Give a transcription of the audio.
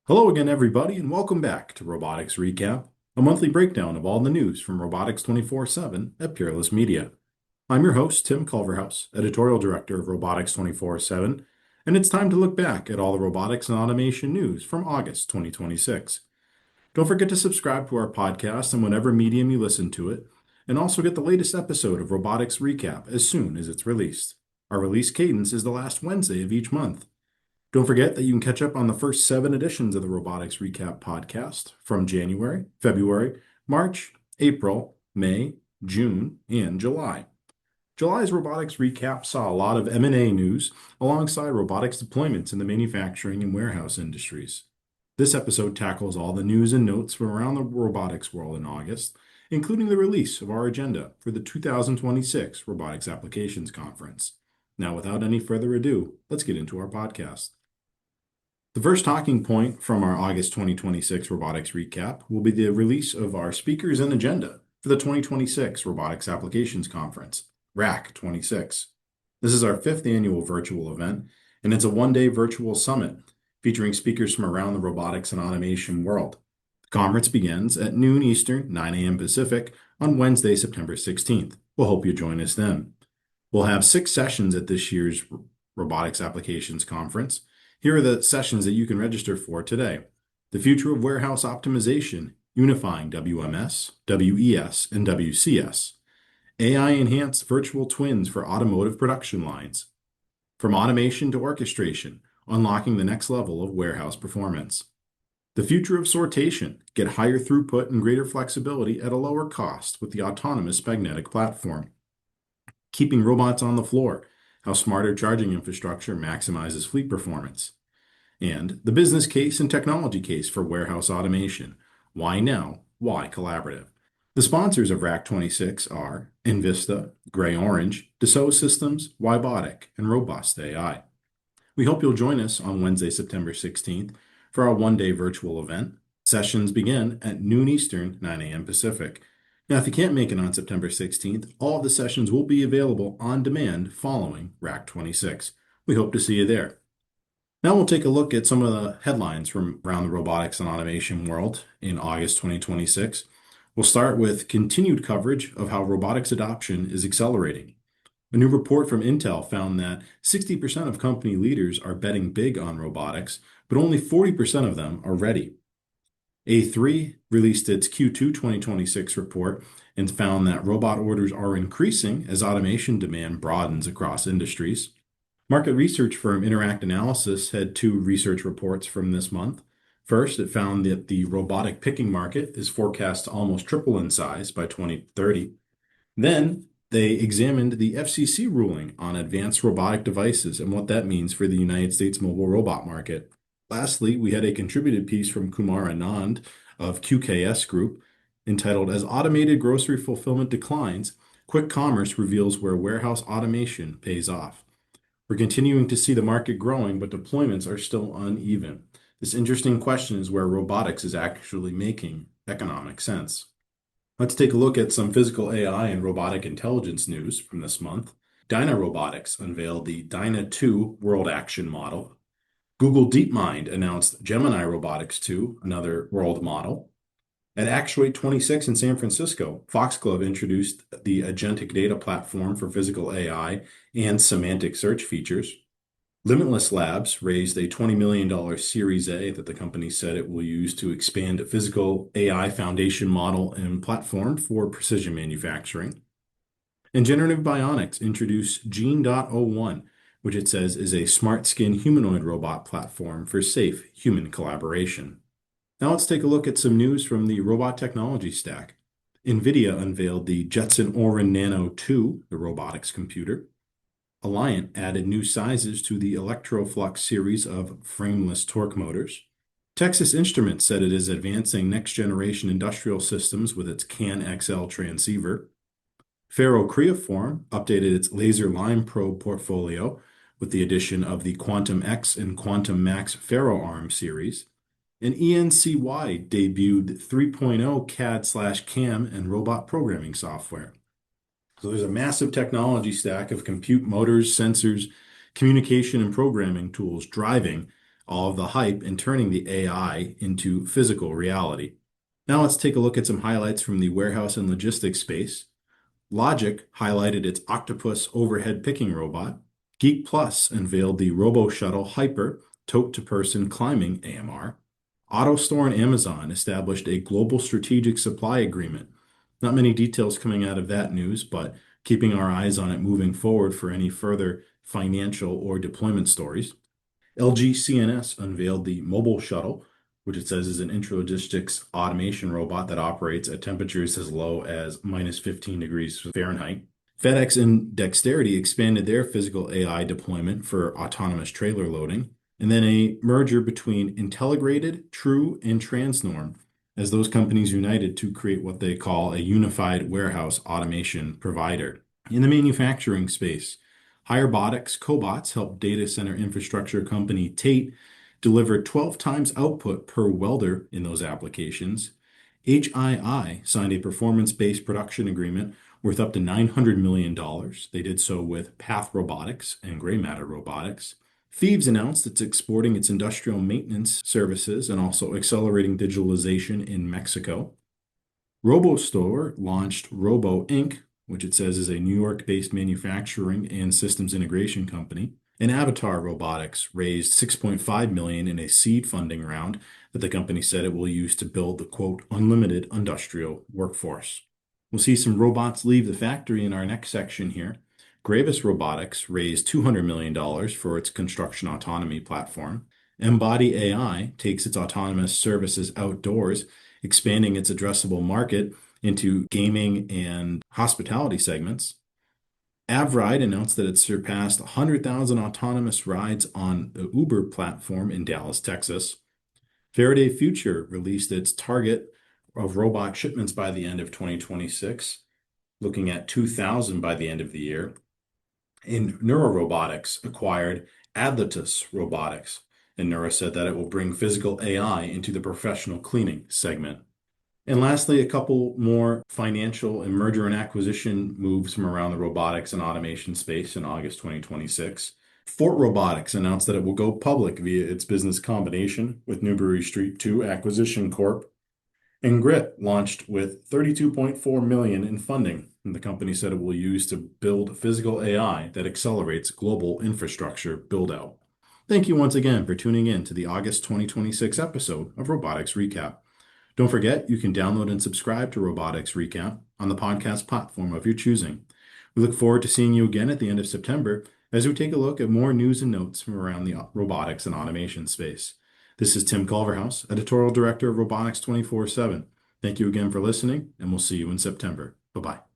Hello again, everybody, and welcome back to Robotics Recap, a monthly breakdown of all the news from Robotics 24/7 at Peerless Media. I'm your host, Tim Culverhouse, Editorial Director of Robotics 24/7, and it's time to look back at all the robotics and automation news from August 2026. Don't forget to subscribe to our podcast on whatever medium you listen to it, and also get the latest episode of Robotics Recap as soon as it's released. Our release cadence is the last Wednesday of each month. Don't forget that you can catch up on the first 7 editions of the Robotics Recap podcast from January, February, March, April, May, June, and July. July's Robotics Recap saw a lot of M&A news alongside robotics deployments in the manufacturing and warehouse industries. This episode tackles all the news and notes from around the robotics world in August, including the release of our agenda for the 2026 Robotics Applications Conference. Now, without any further ado, let's get into our podcast. The first talking point from our August 2026 Robotics Recap will be the release of our speakers and agenda for the 2026 Robotics Applications Conference, RAC 26. This is our 5th annual virtual event, and it's a one-day virtual summit featuring speakers from around the robotics and automation world. The conference begins at noon Eastern, 9 a.m. Pacific on Wednesday, September 16th. We'll hope you join us then. We'll have 6 sessions at this year's Robotics Applications Conference. Here are the sessions that you can register for today. The future of warehouse optimization, unifying WMS, WES, and WCS. AI-enhanced virtual twins for automotive production lines. From automation to orchestration, unlocking the next level of warehouse performance. The future of sortation, get higher throughput and greater flexibility at a lower cost with the autonomous magnetic platform. Keeping robots on the floor, how smarter charging infrastructure maximizes fleet performance. And the business case and technology case for warehouse automation. Why now? Why collaborative? The sponsors of RAC 26 are Envista, Gray Orange, Dassault Systems, Wybotic, and Robust AI. We hope you'll join us on Wednesday, September 16th for our one-day virtual event. Sessions begin at noon Eastern, 9 a.m. Pacific. Now, if you can't make it on September 16th, all of the sessions will be available on demand following RAC 26. We hope to see you there. Now we'll take a look at some of the headlines from around the robotics and automation world in August 2026. We'll start with continued coverage of how robotics adoption is accelerating. A new report from Intel found that 60% of company leaders are betting big on robotics, but only 40% of them are ready. A3 released its Q2 2026 report and found that robot orders are increasing as automation demand broadens across industries. Market research firm Interact Analysis had 2 research reports from this month. First, it found that the robotic picking market is forecast to almost triple in size by 2030. Then, they examined the FCC ruling on advanced robotic devices and what that means for the United States mobile robot market. Lastly, we had a contributed piece from Kumar Anand of QKS Group entitled As Automated Grocery Fulfillment Declines, Quick Commerce Reveals Where Warehouse Automation Pays Off. We're continuing to see the market growing, but deployments are still uneven. This interesting question is where robotics is actually making economic sense. Let's take a look at some physical AI and robotic intelligence news from this month. Dyna Robotics unveiled the Dyna 2 World Action Model. Google DeepMind announced Gemini Robotics 2, another world model. At Actuate 26 in San Francisco, Foxglove introduced the Agentic Data Platform for Physical AI and semantic search features. Limitless Labs raised a $20 million Series A that the company said it will use to expand a physical AI foundation model and platform for precision manufacturing. And Generative Bionics introduced Gene.01, which it says is a smart skin humanoid robot platform for safe human collaboration. Now let's take a look at some news from the robot technology stack. NVIDIA unveiled the Jetson Orin Nano 2, the robotics computer. Alliant added new sizes to the Electroflux series of frameless torque motors. Texas Instruments said it is advancing next-generation industrial systems with its CAN XL transceiver. Ferrocreoform updated its laser line probe portfolio with the addition of the Quantum X and Quantum Max FerroArm series. And ENCY debuted 3.0 CAD/CAM and robot programming software. So there's a massive technology stack of compute, motors, sensors, communication, and programming tools driving all of the hype and turning the AI into physical reality. Now let's take a look at some highlights from the warehouse and logistics space. Logic highlighted its Octopus overhead picking robot. Geek Plus unveiled the Robo Shuttle Hyper tote-to-person climbing AMR. AutoStore and Amazon established a global strategic supply agreement. Not many details coming out of that news, but keeping our eyes on it moving forward for any further financial or deployment stories. LG CNS unveiled the Mobile Shuttle, which it says is an intralogistics automation robot that operates at temperatures as low as minus 15 degrees Fahrenheit. FedEx and Dexterity expanded their physical AI deployment for autonomous trailer loading, and then a merger between Intelligrated, True, and Transnorm as those companies united to create what they call a unified warehouse automation provider. In the manufacturing space, Robotics cobots helped data center infrastructure company Tate deliver 12 times output per welder in those applications. HII signed a performance-based production agreement worth up to $900 million. They did so with Path Robotics and Gray Matter Robotics. Thieves announced it's exporting its industrial maintenance services and also accelerating digitalization in Mexico. RoboStore launched Robo Inc., which it says is a New York-based manufacturing and systems integration company. And Avatar Robotics raised $6.5 million in a seed funding round that the company said it will use to build the quote unlimited industrial workforce. We'll see some robots leave the factory in our next section here. Gravis Robotics raised $200 million for its construction autonomy platform. Embody AI takes its autonomous services outdoors, expanding its addressable market into gaming and hospitality segments. Avride announced that it surpassed 100,000 autonomous rides on the Uber platform in Dallas, Texas. Faraday Future released its target of robot shipments by the end of 2026, looking at 2,000 by the end of the year. And Neurorobotics acquired Adlatus Robotics, and Neura said that it will bring physical AI into the professional cleaning segment. And lastly, a couple more financial and merger and acquisition moves from around the robotics and automation space in August 2026. Fort Robotics announced that it will go public via its business combination with Newbury Street 2 Acquisition Corp. And Grit launched with $32.4 million in funding, and the company said it will use to build physical AI that accelerates global infrastructure build-out. Thank you once again for tuning in to the August 2026 episode of Robotics Recap. Don't forget, you can download and subscribe to Robotics Recap on the podcast platform of your choosing. We look forward to seeing you again at the end of September as we take a look at more news and notes from around the robotics and automation space. This is Tim Culverhouse, Editorial Director of Robotics 24/7. Thank you again for listening, and we'll see you in September. Bye-bye.